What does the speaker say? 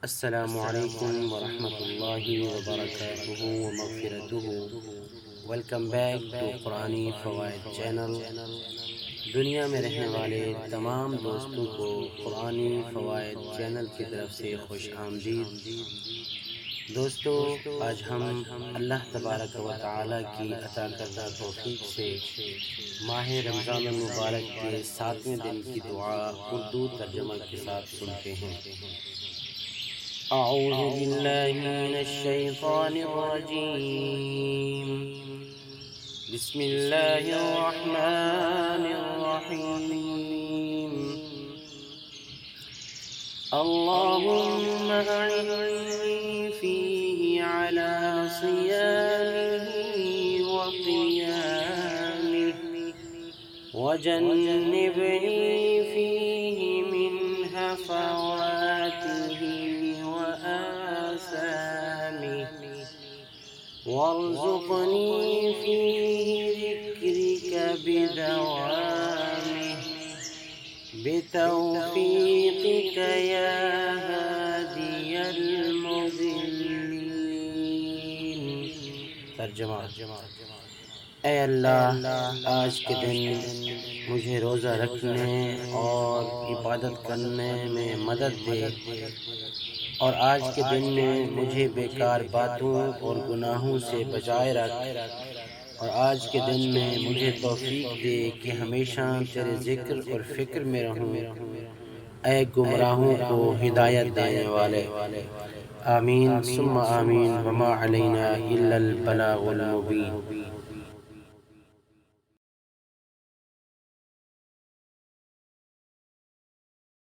अस्सलामु अलैकुम वरहमतुल्लाहि वबरकातुहू व मग़फ़िरतुहू। वेलकम बैक टू कुरानी फ़वाइद चैनल। दुनिया में रहने वाले तमाम दोस्तों को कुरानी फ़वाइद चैनल की तरफ से खुश आमदीद। दोस्तों, आज हम अल्लाह तबारक व तआला की अता करदा तौफ़ीक़ से माह रमज़ान मुबारक के 7वें दिन की दुआ उर्दू तर्जुमा के साथ सुनते हैं। अऊज़ु बिल्लाहि मिनश शैतानिर रजीम। बिस्मिल्लाहिर रहमानिर रहीम। अल्लाहुम्मा अइन्नी फ़ीहि अला सियामिही व क़ियामिही वजन्निबनी फ़ीहि मिन हफ़वातिही व आसामिही वरज़ुक़नी फ़ीहि ज़िक्रिक बिदवामिही बितौफ़ीक़िक या हादियल मुज़िल्लीन। तर्जुमा। ऐ अल्लाह, आज के दिन मुझे रोज़ा रखने और इबादत करने में मदद दे, और आज के दिन में मुझे बेकार बातों और गुनाहों से बचाए रख, और आज के दिन में मुझे तौफीक दे कि हमेशा तेरे ज़िक्र और फ़िक्र में रहूं। ऐ गुमराहों को हिदायत देने वाले। आमीन सुम्मा आमीन। वमा अलैना इल्लल बलागुल मुबीन।